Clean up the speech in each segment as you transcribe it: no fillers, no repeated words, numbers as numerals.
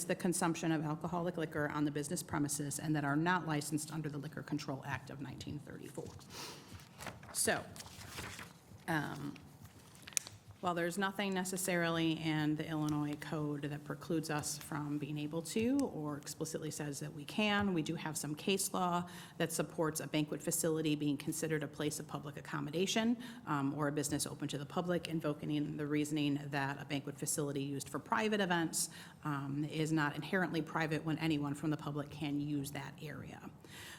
the consumption of alcoholic liquor on the business premises and that are not licensed under the Liquor Control Act of 1934. So, while there's nothing necessarily in the Illinois code that precludes us from being able to or explicitly says that we can, we do have some case law that supports a banquet facility being considered a place of public accommodation or a business open to the public, invoking the reasoning that a banquet facility used for private events is not inherently private when anyone from the public can use that area.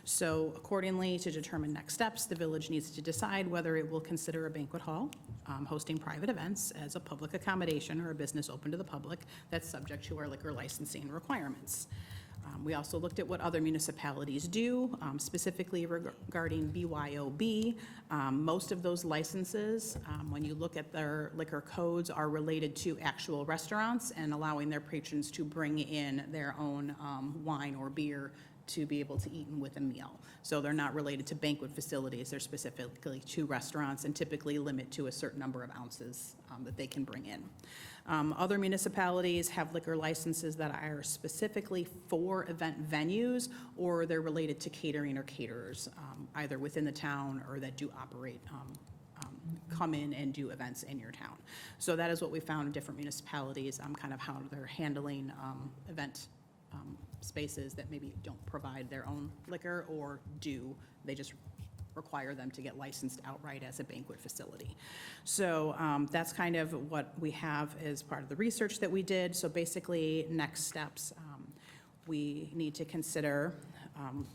So accordingly, to determine next steps, the village needs to decide whether it will consider a banquet hall hosting private events as a public accommodation or a business open to the public that's subject to our liquor licensing requirements. We also looked at what other municipalities do, specifically regarding BYOB. Most of those licenses, when you look at their liquor codes, are related to actual restaurants and allowing their patrons to bring in their own wine or beer to be able to eat with a meal. So they're not related to banquet facilities, they're specifically to restaurants and typically limit to a certain number of ounces that they can bring in. Other municipalities have liquor licenses that are specifically for event venues, or they're related to catering or caterers, either within the town or that do operate come in and do events in your town. So that is what we found in different municipalities, kind of how they're handling event spaces that maybe don't provide their own liquor or do. They just require them to get licensed outright as a banquet facility. So that's kind of what we have as part of the research that we did. So basically, next steps, we need to consider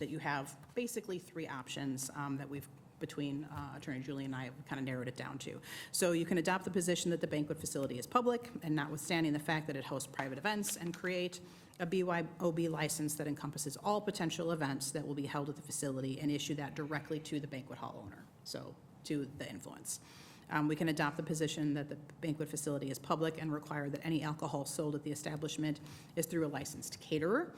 that you have basically three options that we've between Attorney Julie and I have kind of narrowed it down to. So you can adopt the position that the banquet facility is public and notwithstanding the fact that it hosts private events, and create a BYOB license that encompasses all potential events that will be held at the facility and issue that directly to the banquet hall owner, so to the influence. We can adopt the position that the banquet facility is public and require that any alcohol sold at the establishment is through a licensed caterer.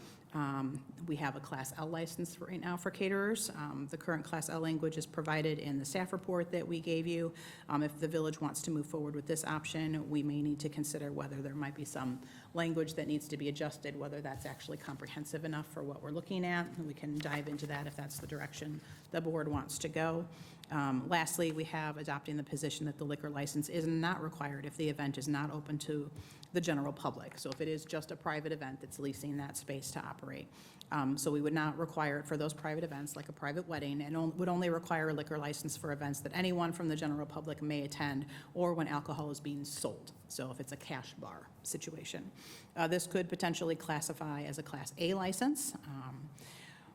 We have a Class L license right now for caterers. The current Class L language is provided in the staff report that we gave you. If the village wants to move forward with this option, we may need to consider whether there might be some language that needs to be adjusted, whether that's actually comprehensive enough for what we're looking at. And we can dive into that if that's the direction the board wants to go. Lastly, we have adopting the position that the liquor license is not required if the event is not open to the general public. So if it is just a private event that's leasing that space to operate. So we would not require it for those private events like a private wedding, and would only require a liquor license for events that anyone from the general public may attend or when alcohol is being sold. So if it's a cash bar situation. This could potentially classify as a Class A license,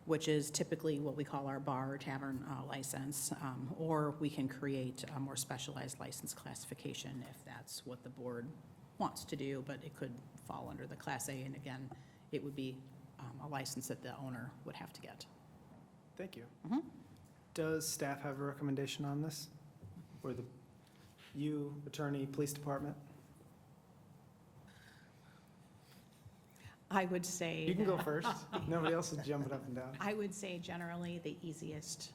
which is typically what we call our bar or tavern license, or we can create a more specialized license classification if that's what the board wants to do, but it could fall under the Class A, and again, it would be a license that the owner would have to get. Thank you. Does staff have a recommendation on this? Or you, attorney, police department? I would say. You can go first. Nobody else is jumping up and down. I would say generally the easiest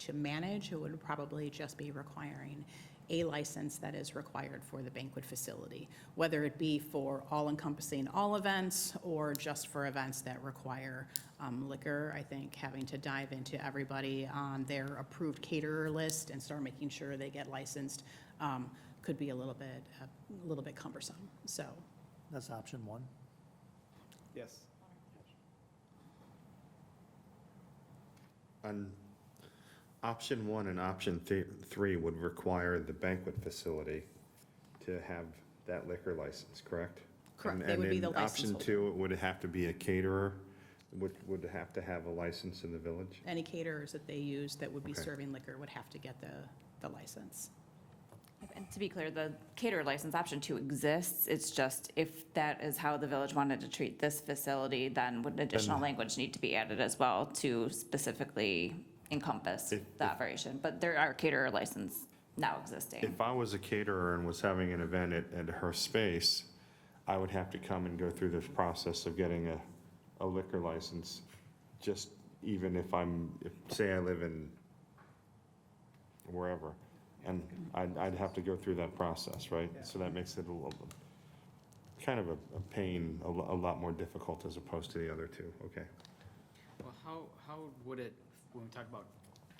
to manage, it would probably just be requiring a license that is required for the banquet facility, whether it be for all-encompassing all events or just for events that require liquor. I think having to dive into everybody on their approved caterer list and start making sure they get licensed could be a little bit cumbersome. So That's option one. Yes. On option one and option three would require the banquet facility to have that liquor license, correct? Correct. They would be the license Option holder. two, would it have to be a caterer, would have to have a license in the village? Any caterers that they use that would be Okay. serving liquor would have to get the license. And to be clear, the caterer license option 2 exists. It's just if that is how the village wanted to treat this facility, then would additional language need to be added as well to specifically encompass the operation. But there are caterer license now existing. If I was a caterer and was having an event at her space, I would have to come and go through this process of getting a liquor license, just even if say I live in wherever, and I'd have to go through that process, right? Yeah. So that makes it a little kind of a pain, a lot more difficult as opposed to the other two, okay. Well, how would it, when we talk about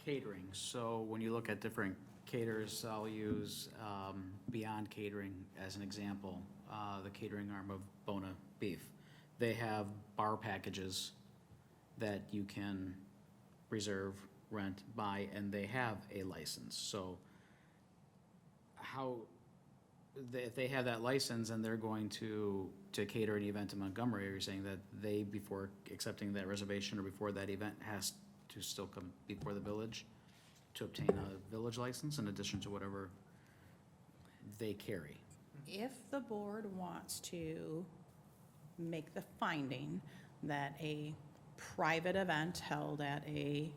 catering, so when you look at different caterers, I'll use Beyond Catering as an example, the catering arm of Bona Beef. They have bar packages that you can reserve, rent, buy, and they have a license. So if they have that license and they're going to cater an event in Montgomery, are you saying that they, before accepting that reservation or before that event, has to still come before the village to obtain a village license in addition to whatever they carry? If the board wants to make the finding that a private event held at a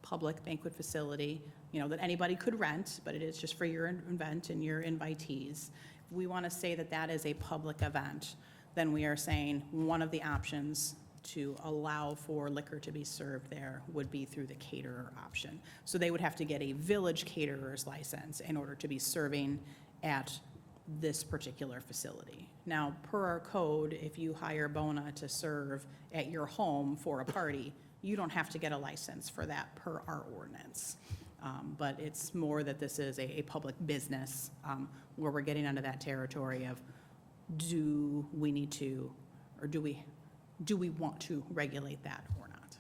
public banquet facility, that anybody could rent, but it is just for your event and your invitees. If we want to say that that is a public event, then we are saying one of the options to allow for liquor to be served there would be through the caterer option. So they would have to get a village caterer's license in order to be serving at this particular facility. Now, per our code, if you hire Bona to serve at your home for a party, you don't have to get a license for that per our ordinance. But it's more that this is a public business where we're getting into that territory of, do we need to, or do we want to regulate that or not?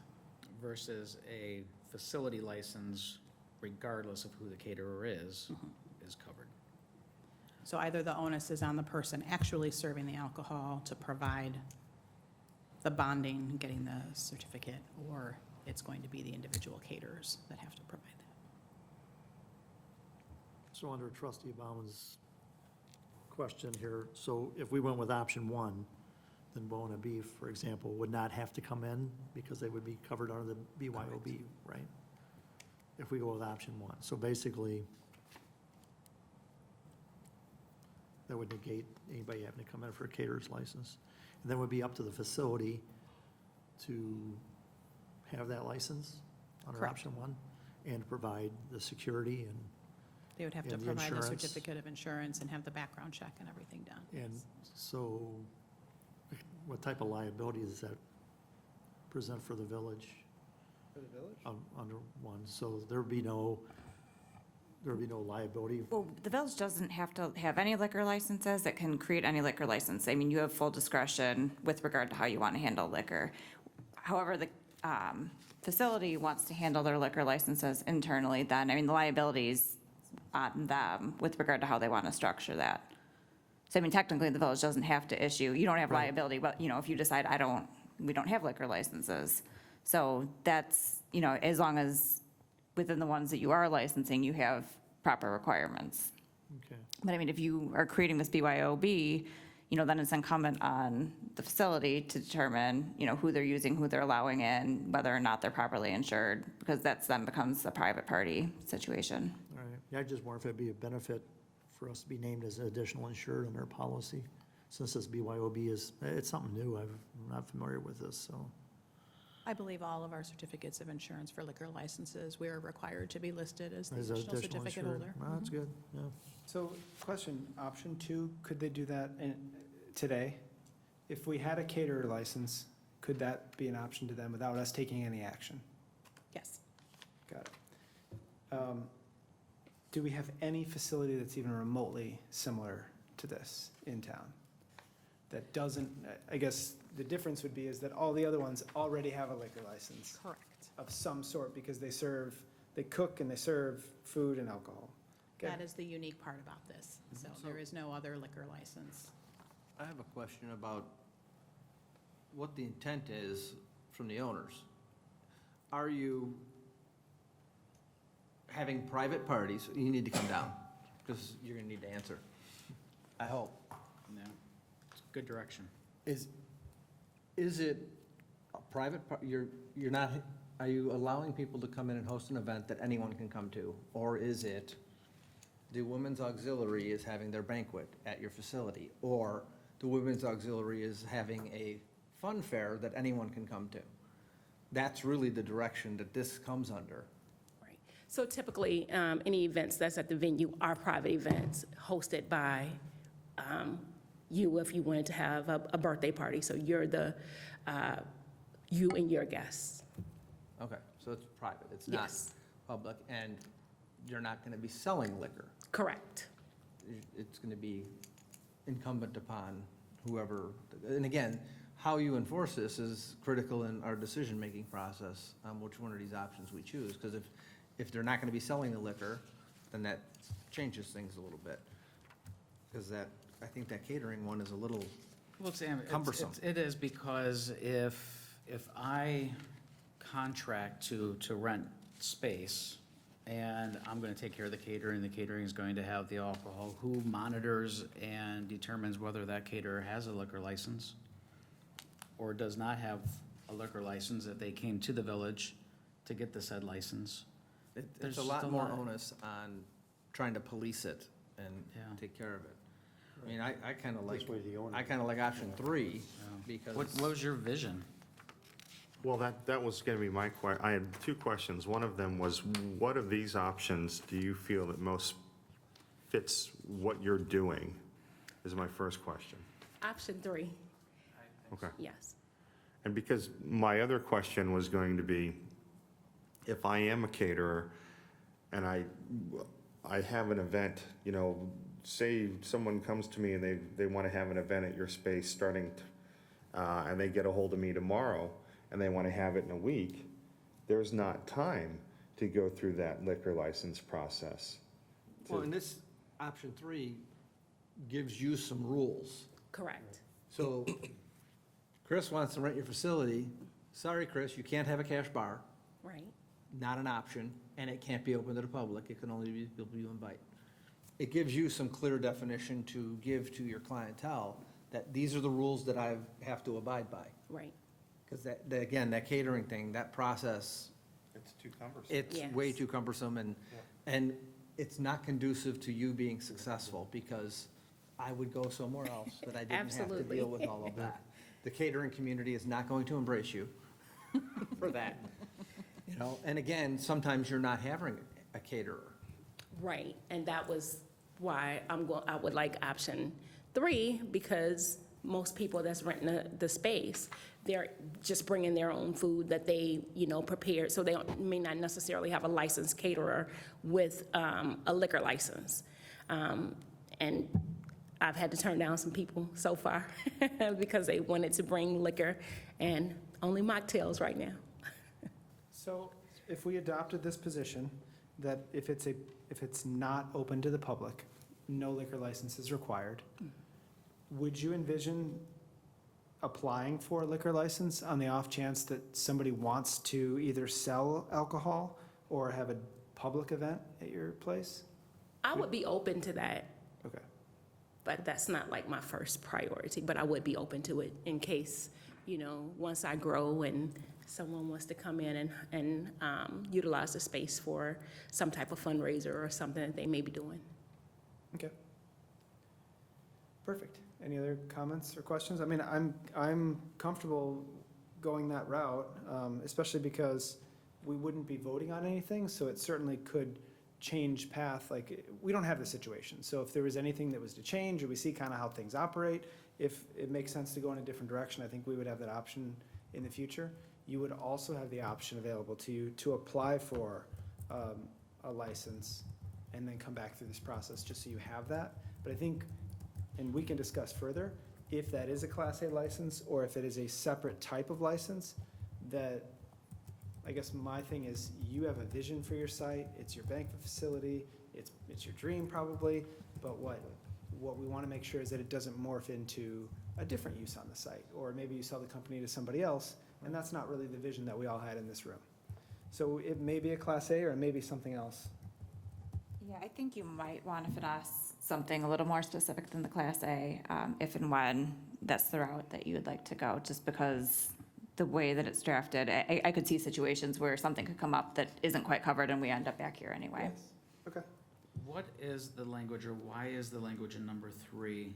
Versus a facility license, regardless of who the caterer is covered. So either the onus is on the person actually serving the alcohol to provide the bonding, getting the certificate, or it's going to be the individual caterers that have to provide that. So under trustee Bauman's question here, so if we went with option one, then Bona Beef, for example, would not have to come in because they would be covered under the BYOB, right? If we go with option one. So basically, that would negate anybody having to come in for a caterer's license. And then it would be up to the facility to have that license under Correct. option one and provide the security They would have to And the provide the insurance. certificate of insurance and have the background check and everything done. and so what type of liability does that present for the village For the village? under one? So there'd be no liability. Well, the village doesn't have to have any liquor licenses. It can create any liquor license. I mean, you have full discretion with regard to how you want to handle liquor. However, the facility wants to handle their liquor licenses internally, then, I mean, the liabilities on them with regard to how they want to structure that. So, I mean, technically, the village doesn't have to issue, you don't have Right. liability, but, if you decide, we don't have liquor licenses. So that's, as long as within the ones that you are licensing, you have proper requirements. Okay. But I mean, if you are creating this BYOB, then it's incumbent on the facility to determine, who they're using, who they're allowing in, whether or not they're properly insured, because that's then becomes a private party situation. All right. Yeah, I just wonder if it'd be a benefit for us to be named as an additional insured in our policy, since this BYOB it's something new. I'm not familiar with this, so. I believe all of our certificates of insurance for liquor licenses, we are required to be listed as the As an additional additional certificate insured. holder. Well, that's good, yeah. So, question, option two, could they do that today? If we had a caterer license, could that be an option to them without us taking any action? Yes. Got it. Do we have any facility that's even remotely similar to this in town? That doesn't, I guess the difference would be is that all the other ones already have a liquor license Correct. of some sort because they cook and they serve food and alcohol. Okay. That is the unique part about this. So there is no other liquor license. I have a question about what the intent is from the owners. Are you having private parties? You need to come down, because you're gonna need to answer. I hope. No, it's good direction. Is it a private, you're not, are you allowing people to come in and host an event that anyone can come to? Or is it the Women's Auxiliary is having their banquet at your facility? Or the Women's Auxiliary is having a fun fair that anyone can come to? That's really the direction that this comes under. Right. So typically, any events that's at the venue are private events hosted by you if you wanted to have a birthday party. So you're you and your guests. Okay, so it's private, it's not Yes. public, and you're not going to be selling liquor. Correct. It's going to be incumbent upon whoever, and again, how you enforce this is critical in our decision-making process on which one of these options we choose, because if they're not going to be selling the liquor, then that changes things a little bit. Because I think that catering one is a little, Well, Sam, Cumbersome. it is because if I contract to rent space and I'm going to take care of the catering is going to have the alcohol, who monitors and determines whether that caterer has a liquor license or does not have a liquor license, that they came to the village to get the said license? it's There's a just lot a more lot. onus on trying to police it and Yeah. take care of it. I mean, I kind of like, This way the owner- I kind of like option 3, because. What was your vision? Well, that was gonna be my I had two questions. One of them was, what of these options do you feel that most fits what you're doing, is my first question. Option 3, Okay. yes. And because my other question was going to be, if I am a caterer and I have an event, say someone comes to me and they want to have an event at your space starting, and they get a hold of me tomorrow and they want to have it in a week, there's not time to go through that liquor license process. Well, and this option 3 gives you some rules. Correct. So Chris wants to rent your facility. Sorry, Chris, you can't have a cash bar, Right. not an option, and it can't be open to the public. It can only be people you invite. It gives you some clear definition to give to your clientele that these are the rules that I have to abide by. Right. Because again, that catering thing, that process, It's too cumbersome. it's Yes. way too cumbersome, and it's not conducive to you being successful, because I would go somewhere else that I didn't have to Absolutely. deal with all of that. The catering community is not going to embrace you for that. And again, sometimes you're not having a caterer. Right, and that was why I would like option 3, because most people that's renting the space, they're just bringing their own food that they, prepared, so they may not necessarily have a licensed caterer with a liquor license. And I've had to turn down some people so far because they wanted to bring liquor and only mocktails right now. So if we adopted this position, that if it's not open to the public, no liquor license is required, would you envision applying for a liquor license on the off chance that somebody wants to either sell alcohol or have a public event at your place? I would be open to that, Okay. but that's not like my first priority, but I would be open to it in case, once I grow and someone wants to come in and utilize the space for some type of fundraiser or something that they may be doing. Okay. Perfect. Any other comments or questions? I mean, I'm comfortable going that route, especially because we wouldn't be voting on anything, so it certainly could change path. Like, we don't have the situation, so if there was anything that was to change, or we see kind of how things operate, if it makes sense to go in a different direction, I think we would have that option in the future. You would also have the option available to you to apply for a license and then come back through this process, just so you have that. But I think, and we can discuss further, if that is a Class A license or if it is a separate type of license, that, I guess my thing is, you have a vision for your site, it's your banquet facility, it's your dream probably, but what we want to make sure is that it doesn't morph into a different use on the site, or maybe you sell the company to somebody else, and that's not really the vision that we all had in this room. So it may be a Class A or it may be something else. Yeah, I think you might want to finesse something a little more specific than the Class A, if and when that's the route that you would like to go, just because the way that it's drafted, I could see situations where something could come up that isn't quite covered and we end up back here anyway. Yes. Okay. What is the language, or why is the language in number 3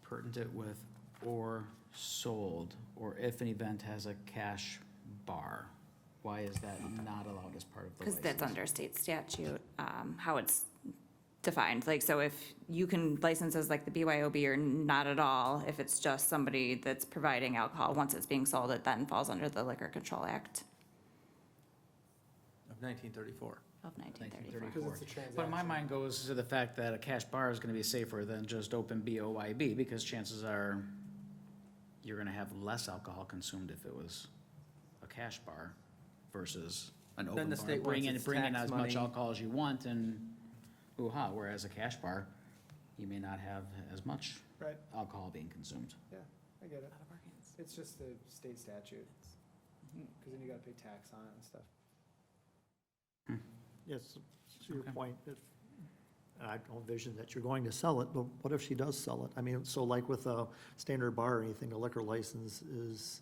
pertinent with or sold, or if an event has a cash bar? Why is that not allowed as part of the Because license? that's under state statute, how it's defined. Like, so if you can license as like the BYOB or not at all, if it's just somebody that's providing alcohol, once it's being sold, it then falls under the Liquor Control Act Of 1934. of 1934. 1934. But my mind goes to the fact that a cash bar is gonna be safer than just open BOYB, because chances are you're gonna have less alcohol consumed if it was a cash bar versus an Then open the bar. state wants its Bring in tax as much money. alcohol as you want and hoo-ha, whereas a cash bar, you may not have as much Right, alcohol being consumed. yeah, I get it. It's just the state statute, because then you gotta pay tax on it and stuff. Yes, to your Okay. point, if, and I don't envision that you're going to sell it, but what if she does sell it? I mean, so like with a standard bar or anything, a liquor license is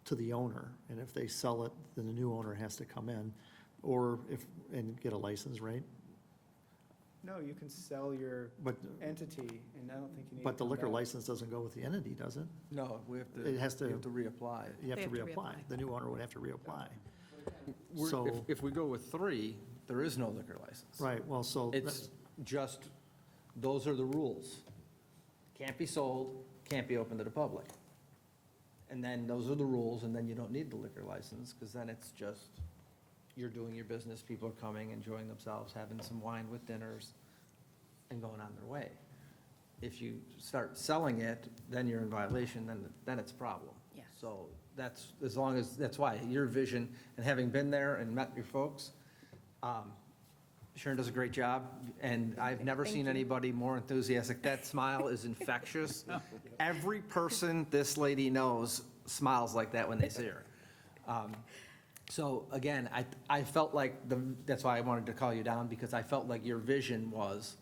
to the owner, and if they sell it, then the new owner has to come in, or if, and get a license, right? No, you can sell your But, entity, and I don't think you need. but to the come liquor back. license doesn't go with the entity, does it? No, we have to, It has we to- have to reapply. You have They to have to reapply. reapply. The new owner would have to reapply. We're- So- If we go with 3, there is no liquor license. Right, well, so. It's just, those are the rules. Can't be sold, can't be open to the public. And then those are the rules, and then you don't need the liquor license, because then it's just, you're doing your business, people are coming, enjoying themselves, having some wine with dinners, and going on their way. If you start selling it, then you're in violation, then it's a problem. Yes. So that's, as long as, that's why, your vision, and having been there and met your folks, Sharon does a great job, and I've never Thank seen you. anybody more enthusiastic. That smile is infectious. Every person this lady knows smiles like that when they see her. So again, I felt like that's why I wanted to call you down, because I felt like your vision was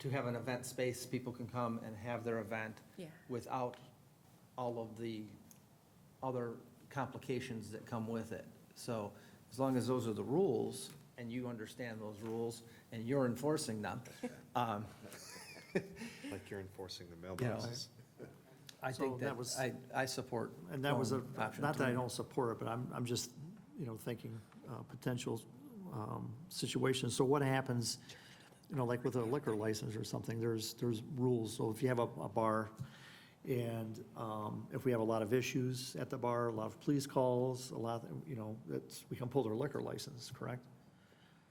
to have an event space, people can come and have their event Yeah. without all of the other complications that come with it. So as long as those are the rules, and you understand those rules, and you're enforcing them, Like you're enforcing the You know, mailboxes. I So think that that, was- I support. And that was a, going option not that I 3. don't support it, but I'm just, thinking potential situations. So what happens, like with a liquor license or something, there's rules. So if you have a bar, and if we have a lot of issues at the bar, a lot of police calls, a lot, we can pull their liquor license, correct?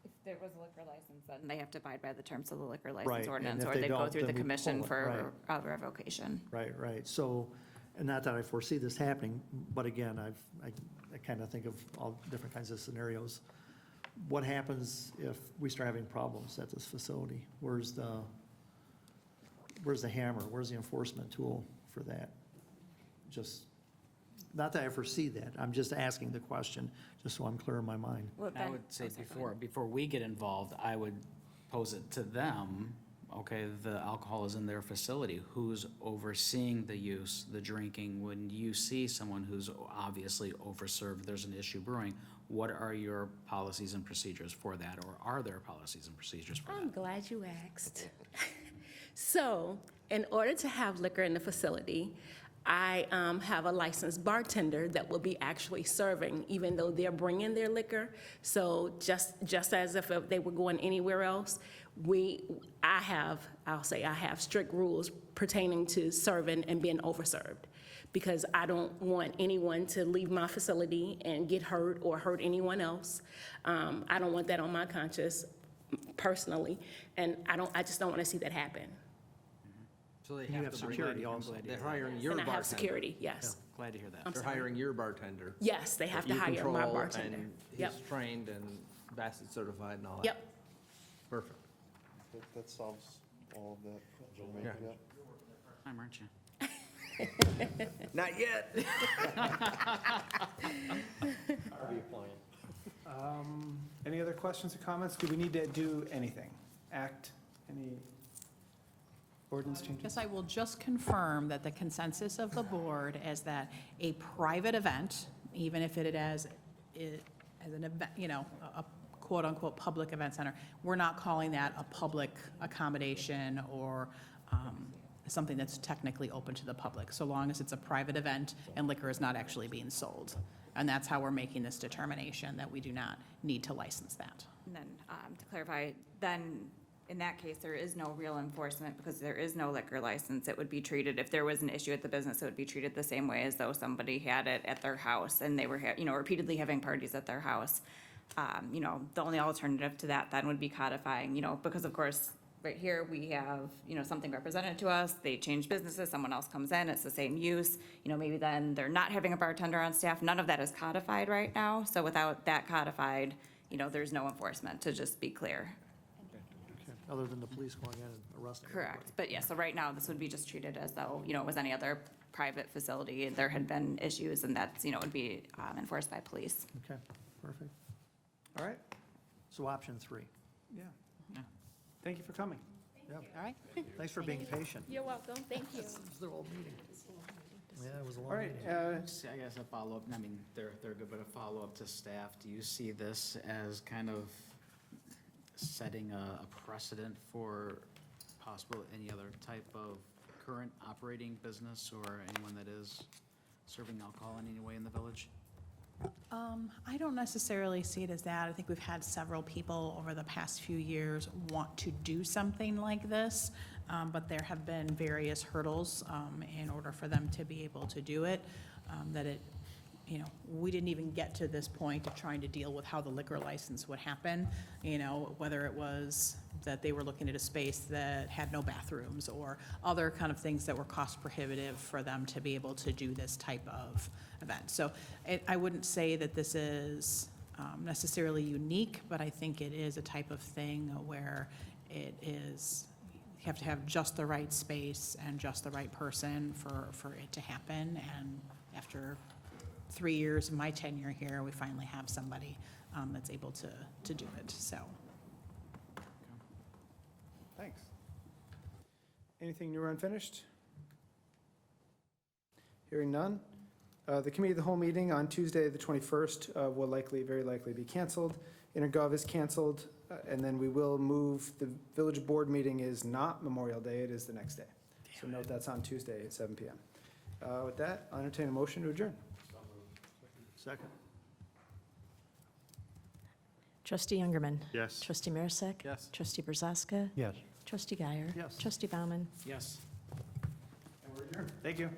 If there was a liquor license, then they have to abide by the terms of the liquor Right, license and ordinance, if or they they go don't, through then the we commission pull it, for a revocation. Right. So, and not that I foresee this happening, but again, I kind of think of all different kinds of scenarios. What happens if we start having problems at this facility? Where's the hammer? Where's the enforcement tool for that? Just, not that I foresee that, I'm just asking the question, just so I'm clear in my mind. Well, I then- would say oh, sorry, go ahead. before we get involved, I would pose it to them, okay, the alcohol is in their facility, who's overseeing the use, the drinking? When you see someone who's obviously overserved, there's an issue brewing, what are your policies and procedures for that, or are there policies and procedures for I'm that? glad you asked. So, in order to have liquor in the facility, I have a licensed bartender that will be actually serving, even though they're bringing their liquor. So just as if they were going anywhere else, I have strict rules pertaining to serving and being overserved, because I don't want anyone to leave my facility and get hurt or hurt anyone else. I don't want that on my conscience personally, and I just don't want to see that happen. So they You have have to bring, security also. they're hiring your And I have bartender. security, yes. Glad to hear that. I'm They're sorry. hiring your bartender. Yes, they have that to you hire my control, bartender. and Yep, he's trained and Bassett certified and all that. yep. Perfect. That solves all of that. Yeah. Time, aren't you? Not yet. Any other questions or comments? Do we need to do anything? Act, any ordinance changes? Yes, I will just confirm that the consensus of the board is that a private event, even if it as an event, a quote-unquote public event center, we're not calling that a public accommodation or something that's technically open to the public, so long as it's a private event and liquor is not actually being sold. And that's how we're making this determination, that we do not need to license that. And then, to clarify, then in that case, there is no real enforcement because there is no liquor license. It would be treated, if there was an issue at the business, it would be treated the same way as though somebody had it at their house and they were, repeatedly having parties at their house. The only alternative to that then would be codifying, because of course, right here, we have, something represented to us, they change businesses, someone else comes in, it's the same use, maybe then they're not having a bartender on staff. None of that is codified right now. So without that codified, there's no enforcement, to just be clear. Okay. Other than the police going in and arresting everybody. Correct, but yeah, so right now, this would be just treated as though, it was any other private facility, there had been issues, and that's, would be enforced by police. Okay, perfect. All right, So option 3. yeah. Yeah. Thank you for coming. Yeah, All right. thanks for being patient. You're welcome, thank you. It was the whole meeting. Yeah, it was a All long right, meeting. I guess a follow-up, they're a good bit of follow-up to staff. Do you see this as kind of setting a precedent for possible any other type of current operating business or anyone that is serving alcohol in any way in the village? I don't necessarily see it as that. I think we've had several people over the past few years want to do something like this, but there have been various hurdles in order for them to be able to do it, we didn't even get to this point of trying to deal with how the liquor license would happen, whether it was that they were looking at a space that had no bathrooms or other kind of things that were cost prohibitive for them to be able to do this type of event. So I wouldn't say that this is necessarily unique, but I think it is a type of thing where it is, you have to have just the right space and just the right person for it to happen. And after 3 years of my tenure here, we finally have somebody that's able to do it, so. Thanks. Anything new or unfinished? Hearing none. The committee of the whole meeting on Tuesday, the 21st, will very likely be canceled. Intergov is canceled, and then we will move, the village board meeting is not Memorial Day, it is the next day. So note that's on Tuesday at 7 PM. With that, I'll entertain a motion to adjourn. Second. Trustee Youngerman. Yes. Trustee Marisak. Yes. Trustee Brazaska. Yes. Trustee Guyer. Yes. Trustee Bauman. Yes. Thank you.